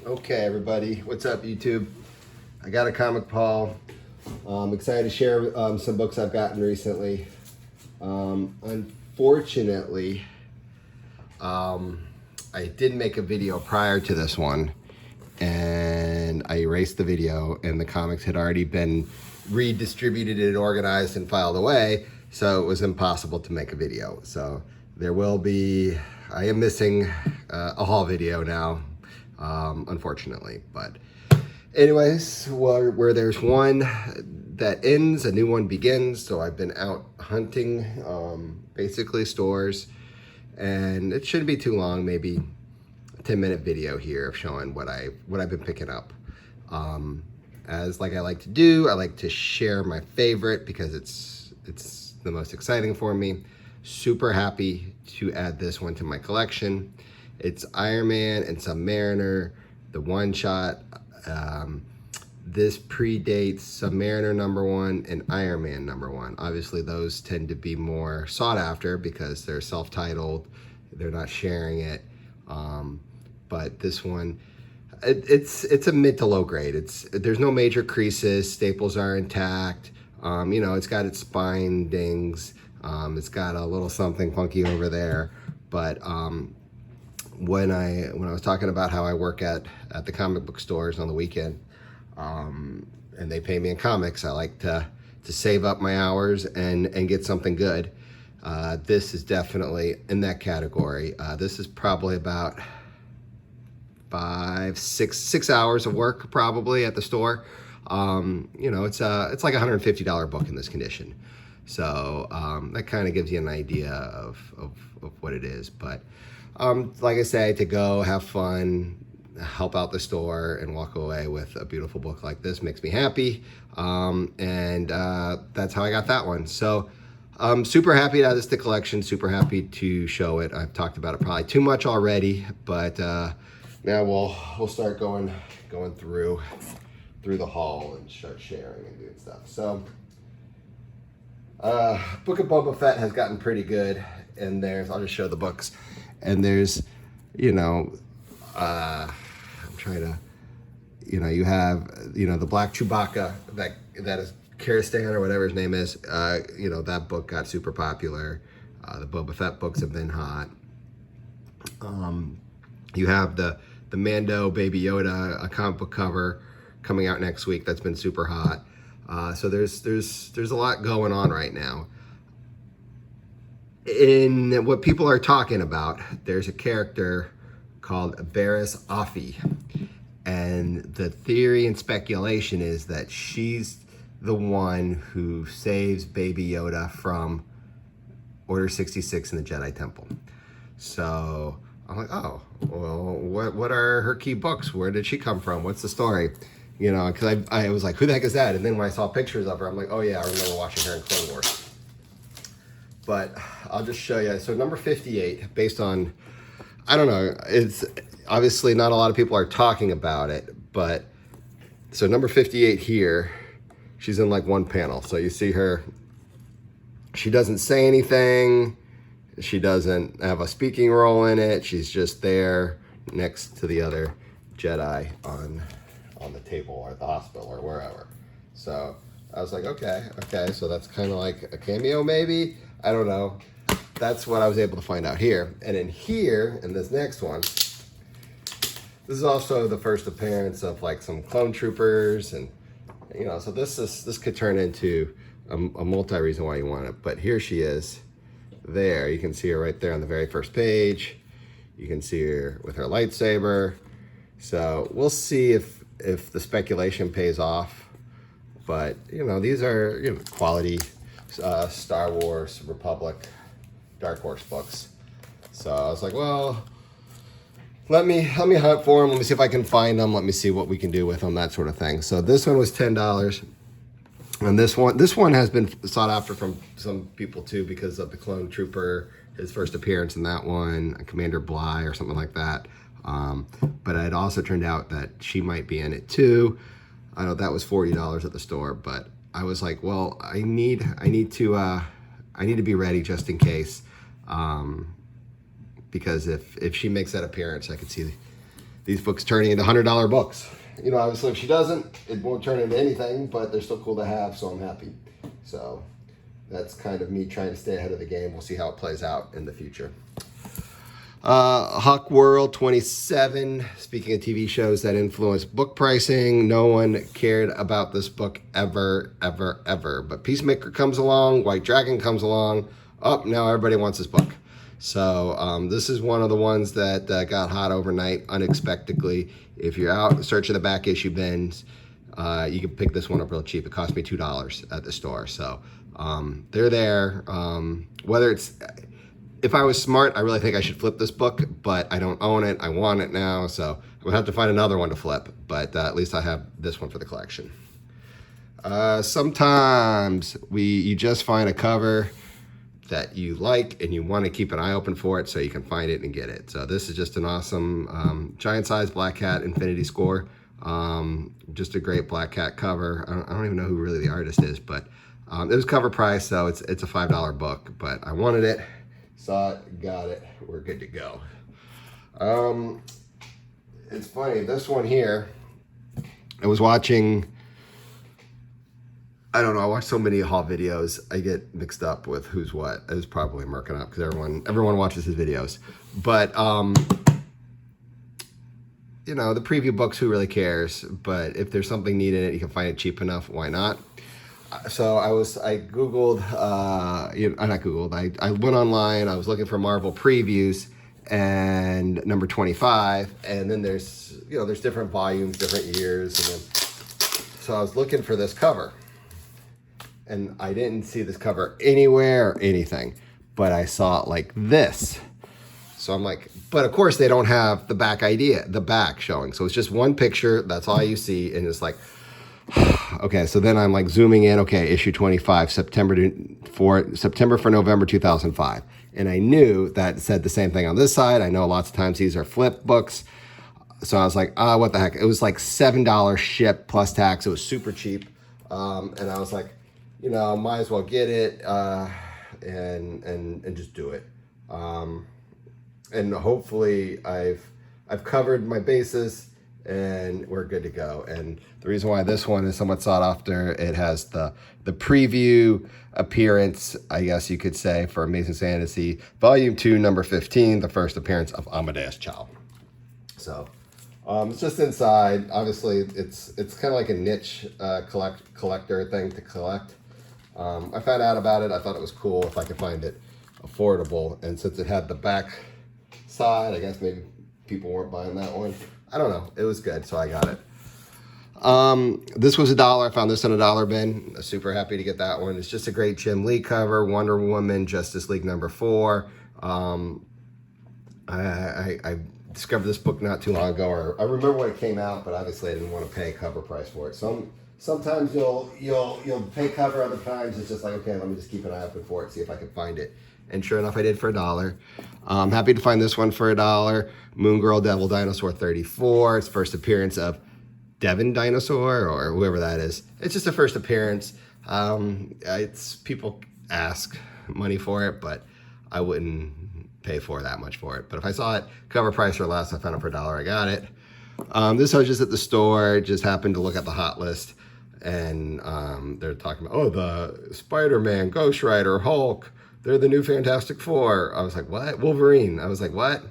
Okay, everybody, what's up, YouTube? I got a comic haul. I'm excited to share some books I've gotten recently. Unfortunately, I did make a video prior to this one, and I erased the video, and the comics had already been redistributed and organized and filed away, so it was impossible to make a video. So there will be, I am missing a haul video now, unfortunately. But anyways, where there's one that ends, a new one begins. So I've been out hunting, basically stores, and it shouldn't be too long, maybe a 10-minute video here of showing what I've been picking up. As like I like to do, I like to share my favorite because it's the most exciting for me. Super happy to add this one to my collection. It's Iron Man and Submariner, the one shot. This predates Submariner #1 and Iron Man #1. Obviously, those tend to be more sought after because they're self-titled. They're not sharing it. But this one, it's a mid to low grade. There's no major creases. Staples are intact. It's got its spine dings. It's got a little something funky over there. But when I was talking about how I work at the comic book stores on the weekend, and they pay me in comics, I like to save up my hours and get something good. This is definitely in that category. This is probably about 6 hours of work probably at the store. It's like a $150 book in this condition. So that kind of gives you an idea of what it is. But like I say, to go have fun, help out the store, and walk away with a beautiful book like this makes me happy. That's how I got that one. So I'm super happy to add this to the collection, super happy to show it. I've talked about it probably too much already, but now we'll start going through the haul and start sharing and doing stuff. So Book of Boba Fett has gotten pretty good, and I'll just show the books, and there's, I'm trying to, you have, the Black Chewbacca, that is Kirsten or whatever his name is, that book got super popular. The Boba Fett books have been hot. You have the Mando Baby Yoda, a comic book cover coming out next week that's been super hot. So there's a lot going on right now. In what people are talking about, there's a character called Barriss Offee, and the theory and speculation is that she's the one who saves Baby Yoda from Order 66 in the Jedi Temple. So I'm like, oh, well, what are her key books? Where did she come from? What's the story? Because I was like, who the heck is that? And then when I saw pictures of her, I'm like, oh yeah, I remember watching her in Clone Wars. But I'll just show you. So number 58, based on, I don't know, it's obviously not a lot of people are talking about it, but so number 58 here, she's in like one panel. So you see her, she doesn't say anything. She doesn't have a speaking role in it. She's just there next to the other Jedi on the table or at the hospital or wherever. So I was like, okay, so that's kind of like a cameo maybe. I don't know. That's what I was able to find out here. And in here, in this next one, this is also the first appearance of like some clone troopers, and so this could turn into a multi-reason why you want it. But here she is. There, you can see her right there on the very first page. You can see her with her lightsaber. So we'll see if the speculation pays off. But these are quality Star Wars, Republic, Dark Horse books. So I was like, well, let me hunt for them. Let me see if I can find them. Let me see what we can do with them, that sort of thing. So this one was $10. And this one has been sought after from some people too because of the clone trooper, his first appearance in that one, Commander Bly or something like that. But it also turned out that she might be in it too. I know that was $40 at the store, but I was like, well, I need to be ready just in case, because if she makes that appearance, I could see these books turning into $100 books. You know, obviously if she doesn't, it won't turn into anything, but they're still cool to have, so I'm happy. So that's kind of me trying to stay ahead of the game. We'll see how it plays out in the future. Huck World 27, speaking of TV shows that influence book pricing, no one cared about this book ever, ever, ever. But Peacemaker comes along, White Dragon comes along, now everybody wants this book. So this is one of the ones that got hot overnight unexpectedly. If you're out searching the back issue bins, you can pick this one up real cheap. It cost me $2 at the store. So they're there. Whether it's... If I was smart, I really think I should flip this book, but I don't own it. I want it now, so I'm gonna have to find another one to flip, but at least I have this one for the collection. Sometimes you just find a cover that you like and you want to keep an eye open for it so you can find it and get it. So this is just an awesome giant size Black Cat Infinity Score. Just a great Black Cat cover. I don't even know who really the artist is, but it was cover price, so it's a $5 book, but I wanted it. Saw it, got it, we're good to go. It's funny, this one here, I was watching, I don't know, I watch so many haul videos, I get mixed up with who's what. It was probably Merkin Up because everyone watches his videos. But, you know, the preview books, who really cares? But if there's something neat in it, you can find it cheap enough, why not? So I Googled, I went online, I was looking for Marvel previews and number 25, and then there's different volumes, different years, and then, so I was looking for this cover, and I didn't see this cover anywhere or anything, but I saw it like this. So I'm like, but of course they don't have the back showing. So it's just one picture, that's all you see, and it's like, okay, so then I'm like zooming in, okay, issue 25, September for November 2005. And I knew that said the same thing on this side. I know lots of times these are flip books. So I was like, what the heck? It was like $7 ship plus tax. It was super cheap. And I was like, you know, might as well get it and just do it. And hopefully I've covered my bases and we're good to go. And the reason why this one is somewhat sought after, it has the preview appearance, I guess you could say, for Amazing Fantasy Volume 2, number 15, the first appearance of Amadeus Cho. So it's just inside. Obviously, it's kind of like a niche collector thing to collect. I found out about it. I thought it was cool if I could find it affordable. And since it had the back side, I guess maybe people weren't buying that one. I don't know. It was good, so I got it. This was $1. I found this in a dollar bin. I'm super happy to get that one. It's just a great Jim Lee cover. Wonder Woman, Justice League number 4. I discovered this book not too long ago, or I remember when it came out, but obviously I didn't want to pay cover price for it. Sometimes you'll pay cover, other times it's just like, okay, let me just keep an eye open for it, see if I can find it. And sure enough, I did for $1. I'm happy to find this one for $1. Moon Girl Devil Dinosaur 34. It's first appearance of Devin Dinosaur or whoever that is. It's just a first appearance. It's people ask money for it, but I wouldn't pay for that much for it. But if I saw it cover price or less, I found it for $1. I got it. This was just at the store. Just happened to look at the hot list, and they're talking about, oh, the Spiderman, Ghost Rider, Hulk. They're the new Fantastic Four. I was like, what? Wolverine. I was like, what?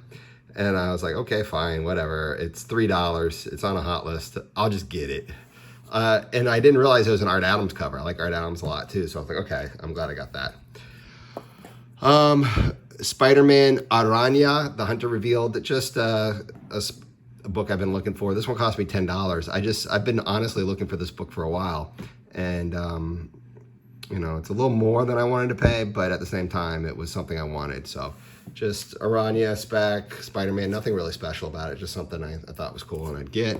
And I was like, okay, fine, whatever. It's $3. It's on a hot list. I'll just get it. And I didn't realize it was an Art Adams cover. I like Art Adams a lot too. So I was like, okay, I'm glad I got that. Spider-Man Aranya, The Hunter Revealed, just a book I've been looking for. This one cost me $10. I've been honestly looking for this book for a while. And, you know, it's a little more than I wanted to pay, but at the same time, it was something I wanted. So just Aranya, spec, Spider-Man, nothing really special about it. Just something I thought was cool and I'd get.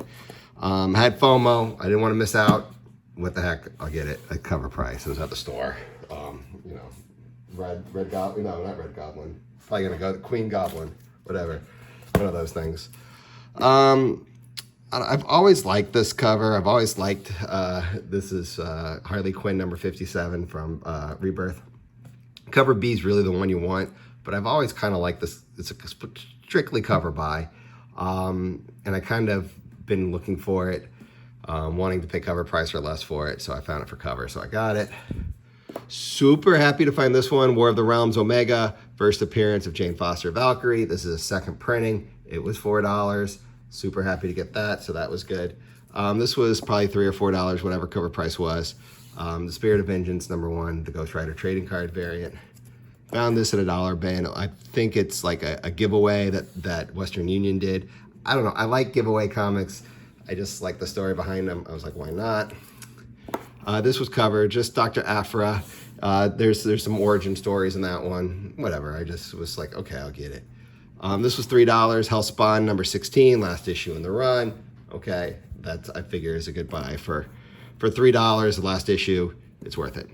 Had FOMO. I didn't want to miss out. What the heck? I'll get it at cover price. It was at the store. You know, Red Goblin. No, not Red Goblin. Probably going to go Queen Goblin. Whatever. One of those things. I've always liked this cover. I've always liked, this is Harley Quinn number 57 from Rebirth. Cover B is really the one you want, but I've always kind of liked this. It's a strictly cover buy. And I kind of been looking for it, wanting to pay cover price or less for it, so I found it for cover, so I got it. Super happy to find this one, War of the Realms Omega, first appearance of Jane Foster Valkyrie. This is a second printing. It was $4. Super happy to get that, so that was good. This was probably $3 or $4, whatever cover price was. The Spirit of Vengeance #1, the Ghost Rider trading card variant. Found this at a dollar bin. I think it's like a giveaway that Western Union did. I don't know. I like giveaway comics. I just like the story behind them. I was like, why not? This was covered, just Dr. Aphra. There's some origin stories in that one. Whatever. I just was like, okay, I'll get it. This was $3. Hellspawn #16, last issue in the run. Okay, that's, I figure, is a good buy for $3. The last issue, it's worth it.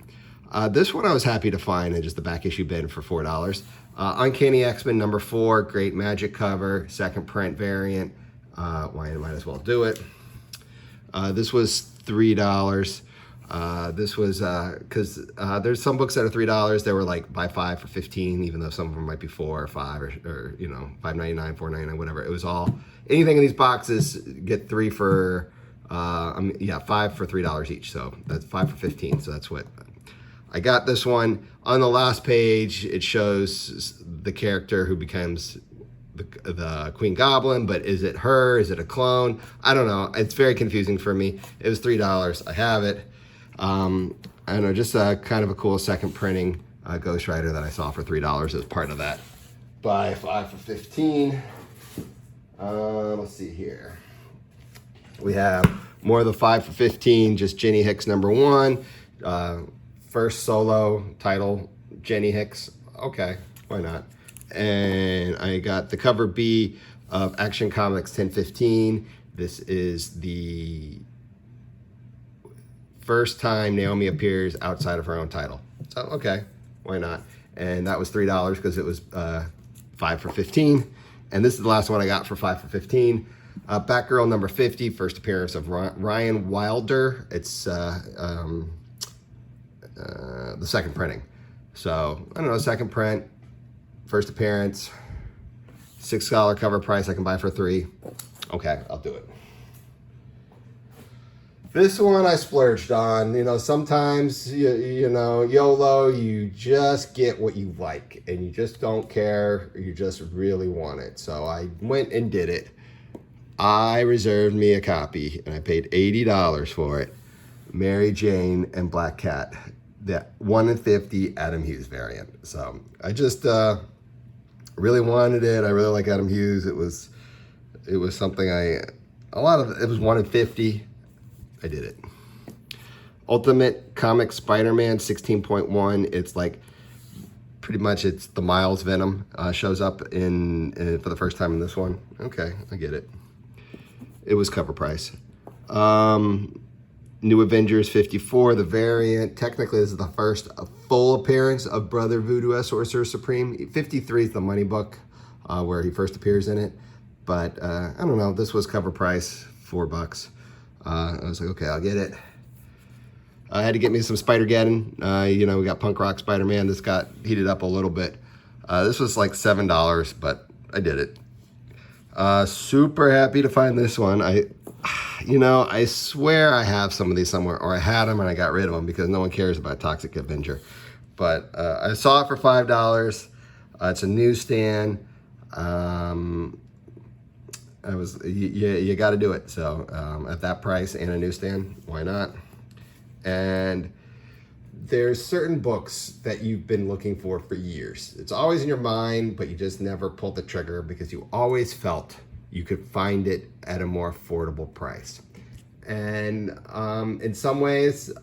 This one I was happy to find in just the back issue bin for $4. Uncanny X-Men #4, great magic cover, second print variant. Why I might as well do it. This was $3. This was because there's some books that are $3. They were like buy 5 for 15, even though some of them might be 4 or 5 or you know, $5.99, $4.99, whatever. It was all, anything in these boxes get 3 for yeah, 5 for $3 each. So that's 5 for 15. So that's what I got. This one on the last page. It shows the character who becomes the Queen Goblin, but is it her? Is it a clone? I don't know. It's very confusing for me. It was $3. I have it. I don't know, just kind of a cool second printing Ghost Rider that I saw for $3 as part of that. Buy 5 for 15. Let's see here. We have more of the 5 for 15, just Jenny Hicks #1. First solo title, Jenny Hicks. Okay, why not? And I got the cover B of Action Comics 1015. This is the first time Naomi appears outside of her own title. So, okay, why not? And that was $3 because it was 5 for 15. And this is the last one I got for 5 for 15. Batgirl #50, first appearance of Ryan Wilder. It's the second printing. So, I don't know, second print, first appearance, $6 cover price. I can buy for $3. Okay, I'll do it. This one I splurged on. You know, sometimes, you know, YOLO, you just get what you like and you just don't care. You just really want it. So I went and did it. I reserved me a copy and I paid $80 for it. Mary Jane and Black Cat, that 1 in 50 Adam Hughes variant. So I just really wanted it. I really like Adam Hughes. It was something it was 1 in 50. I did it. Ultimate Comic Spiderman 16.1. It's like pretty much it's the Miles Venom shows up in for the first time in this one. Okay, I get it. It was cover price. New Avengers 54, the variant. Technically, this is the first full appearance of Brother Voodoo as Sorcerer Supreme. 53 is the money book where he first appears in it. But I don't know. This was cover price, $4. I was like, okay, I'll get it. I had to get me some Spider-Geddon. You know, we got Punk Rock Spider-Man. This got heated up a little bit. This was like $7, but I did it. Super happy to find this one. You know, I swear I have some of these somewhere, or I had them and I got rid of them because no one cares about Toxic Avenger. But I saw it for $5. It's a newsstand. You got to do it. So at that price and a newsstand, why not? And there's certain books that you've been looking for years. It's always in your mind, but you just never pulled the trigger because you always felt you could find it at a more affordable price. And in some ways,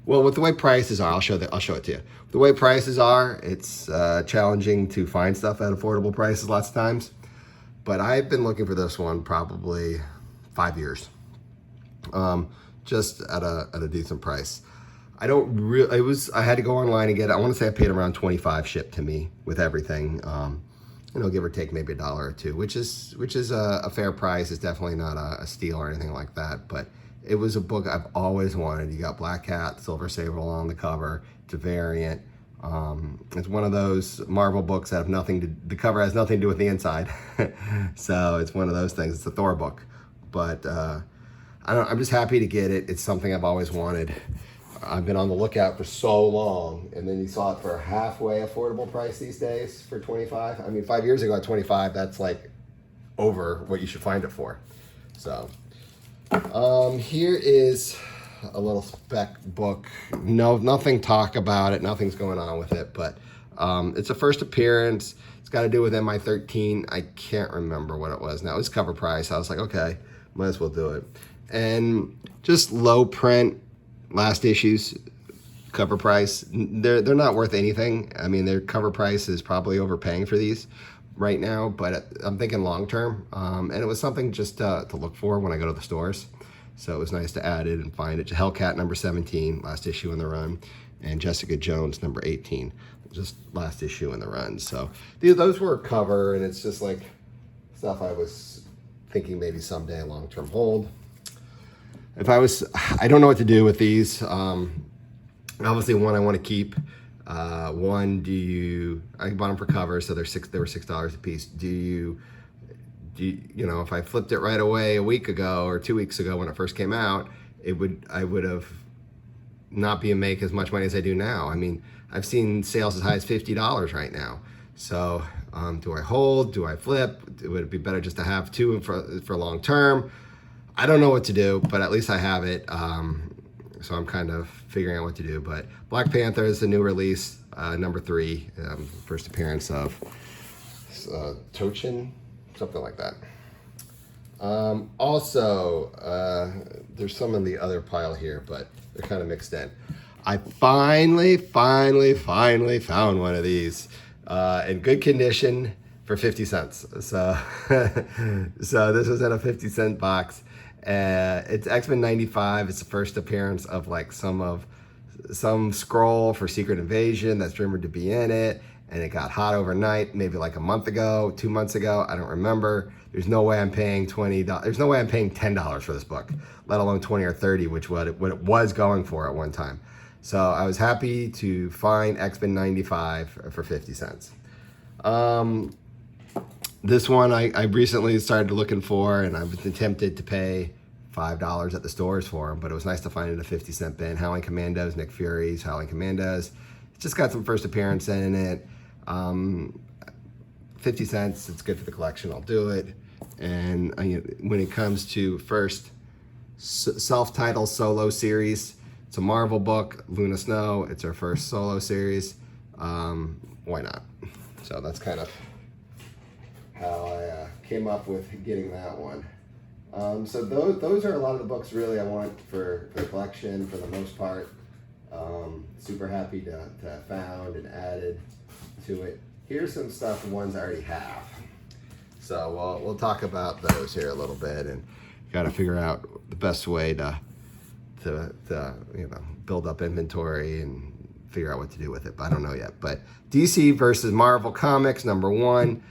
well, with the way prices are, I'll show it to you. The way prices are, it's challenging to find stuff at affordable prices lots of times. But I've been looking for this one probably 5 years, just at a decent price. I had to go online and get it. I want to say I paid around $25 shipped to me with everything. You know, give or take maybe $1 or $2, which is a fair price. It's definitely not a steal or anything like that. But it was a book I've always wanted. You got Black Cat, Silver Sable on the cover. It's a variant. It's one of those Marvel books that have the cover has nothing to do with the inside. So it's one of those things. It's a Thor book. But I'm just happy to get it. It's something I've always wanted. I've been on the lookout for so long, and then you saw it for a halfway affordable price these days for $25. I mean, 5 years ago at $25, that's like over what you should find it for. So here is a little spec book. No, nothing talk about it. Nothing's going on with it, but it's a first appearance. It's got to do with MI13. I can't remember what it was now. It was cover price. I was like, okay, might as well do it. And just low print last issues cover price. They're not worth anything. I mean, their cover price is probably overpaying for these right now, but I'm thinking long term. And it was something just to look for when I go to the stores. So it was nice to add it and find it. Hellcat number 17, last issue in the run, and Jessica Jones number 18, just last issue in the run. So those were a cover, and it's just like stuff I was thinking maybe someday a long-term hold. I don't know what to do with these. Obviously one I want to keep. One, I bought them for cover, so they were $6 a piece. You know, if I flipped it right away a week ago or 2 weeks ago when it first came out, I would have not be make as much money as I do now. I mean, I've seen sales as high as $50 right now. So do I hold? Do I flip? Would it be better just to have two for long term? I don't know what to do, but at least I have it. So I'm kind of figuring out what to do. But Black Panther is the new release, number 3, first appearance of Tochin, something like that. Also, there's some in the other pile here, but they're kind of mixed in. I finally found one of these in good condition for 50 cents. So, so this was in a 50-cent box. It's X-Men 95. It's the first appearance of like some scroll for Secret Invasion that's rumored to be in it. And it got hot overnight, maybe like a month ago, 2 months ago. I don't remember. There's no way I'm paying $20. There's no way I'm paying $10 for this book, let alone 20 or 30, which what it was going for at one time. So I was happy to find X-Men 95 for 50 cents. This one I recently started looking for, and I've been tempted to pay $5 at the stores for them, but it was nice to find it in a 50-cent bin. Howling Commandos, Nick Fury's Howling Commandos. It's just got some first appearance in it. 50 cents, it's good for the collection, I'll do it. And when it comes to first self-titled solo series, it's a Marvel book, Luna Snow, it's her first solo series. Why not? So that's kind of how I came up with getting that one. So those are a lot of the books really I want for the collection for the most part. Super happy to have found and added to it. Here's some stuff, the ones I already have. So we'll talk about those here a little bit, and got to figure out the best way to build up inventory and figure out what to do with it. But I don't know yet. But DC versus Marvel Comics number 1.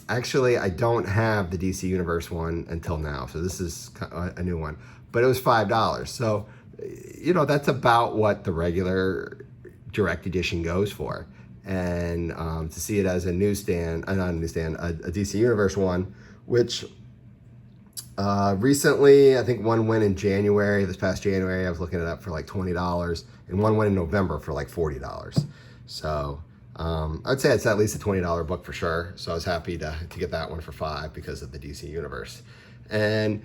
Actually, I don't have the DC Universe one until now, so this is a new one. But it was $5. So that's about what the regular direct edition goes for. And to see it as a newsstand, not a newsstand, a DC Universe one, which recently, I think one went in January, this past January, I was looking it up for like $20, and one went in November for like $40. So I'd say it's at least a $20 book for sure. So I was happy to get that one for $5 because of the DC Universe. And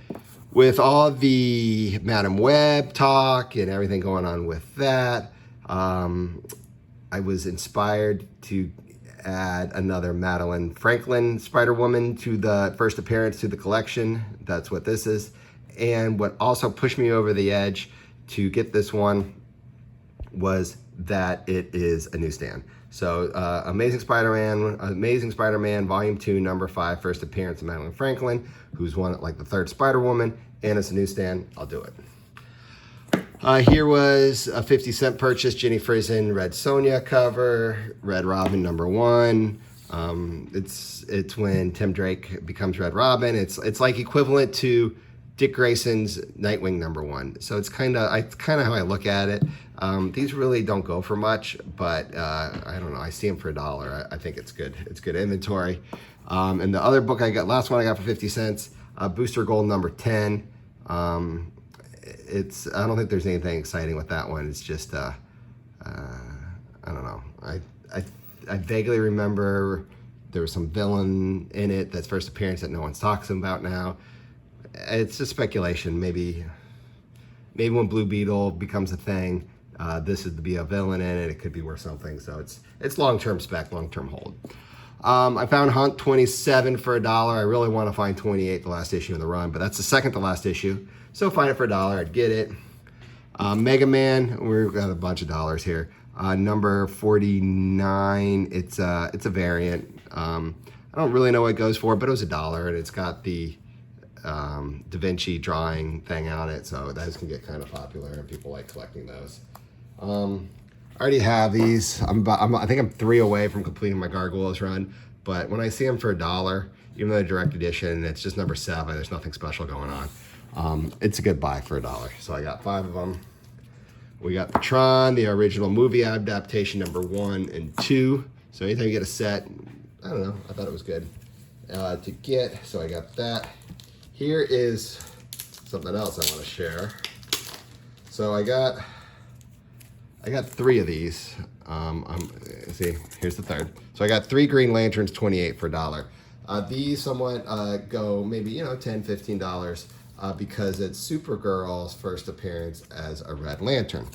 with all the Madam Web talk and everything going on with that, I was inspired to add another Madeline Franklin Spider-Woman to the first appearance to the collection. That's what this is. And what also pushed me over the edge to get this one was that it is a newsstand. So Amazing Spider-Man Volume 2, Number 5, first appearance of Madeline Franklin, who's like the third Spider-Woman, and it's a newsstand. I'll do it. Here was a 50-cent purchase, Ginny Friesen, Red Sonja cover, Red Robin number 1. It's when Tim Drake becomes Red Robin. It's like equivalent to Dick Grayson's Nightwing #1. So it's kind of how I look at it. These really don't go for much, but I don't know. I see them for $1. I think it's good. It's good inventory. And the other book last one I got for 50 cents, Booster Gold #10. I don't think there's anything exciting with that one. It's just, I don't know. I vaguely remember there was some villain in it that's first appearance that no one's talking about now. It's just speculation. Maybe when Blue Beetle becomes a thing, this is to be a villain in it. It could be worth something. So it's long-term spec, long-term hold. I found Hunt 27 for $1. I really want to find 28, the last issue in the run, but that's the second to last issue. So find it for $1, I'd get it. Mega Man, we've got a bunch of dollars here. Number 49, it's a variant. I don't really know what it goes for, but it was $1, and it's got the Da Vinci drawing thing on it, so those can get kind of popular, and people like collecting those. I already have these. I think I'm 3 away from completing my Gargoyles run, but when I see them for $1, even though they're direct edition, it's just number 7. There's nothing special going on. It's a good buy for $1. So I got 5 of them. We got the Tron, the original movie adaptation #1 and 2. So anytime you get a set, I don't know, I thought it was good to get. So I got that. Here is something else I want to share. So I got 3 of these. See, here's the third. So I got 3 Green Lanterns, 28 for $1. These somewhat go maybe, $10, $15 because it's Supergirl's first appearance as a Red Lantern.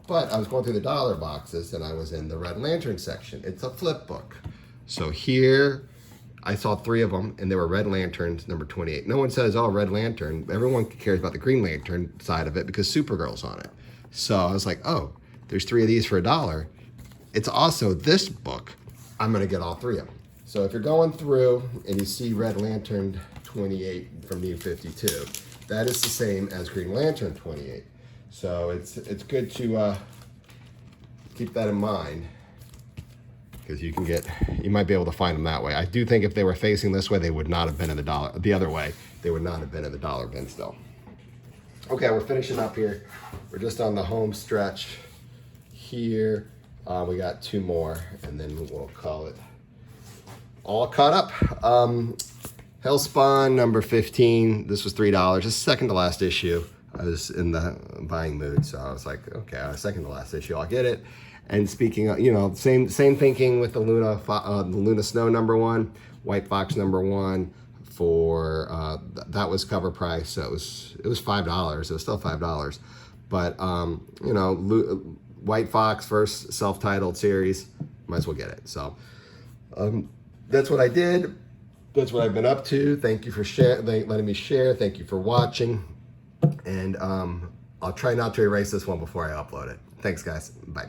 But I was going through the dollar boxes and I was in the Red Lantern section. It's a flip book. So here I saw 3 of them and they were Red Lanterns, number 28. No one says, oh, Red Lantern. Everyone cares about the Green Lantern side of it because Supergirl's on it. So I was like, oh, there's 3 of these for $1. It's also this book. I'm gonna get all 3 of them. So if you're going through and you see Red Lantern 28 from New 52, that is the same as Green Lantern 28. So it's good to keep that in mind because you might be able to find them that way. I do think if they were facing this way, they would not have been in the other way. They would not have been in the dollar bin still. Okay, we're finishing up here. We're just on the home stretch here. We got 2 more, and then we'll call it all caught up. Hellspawn number 15. This was $3. This is second to last issue. I was in the buying mood, so I was like, okay, second to last issue, I'll get it. And speaking of, same thinking with the Luna Snow #1, White Fox #1. For that was cover price, so it was $5. It was still $5, but White Fox first self-titled series, might as well get it. So that's what I did. That's what I've been up to. Thank you for letting me share. Thank you for watching, and I'll try not to erase this one before I upload it. Thanks, guys. Bye.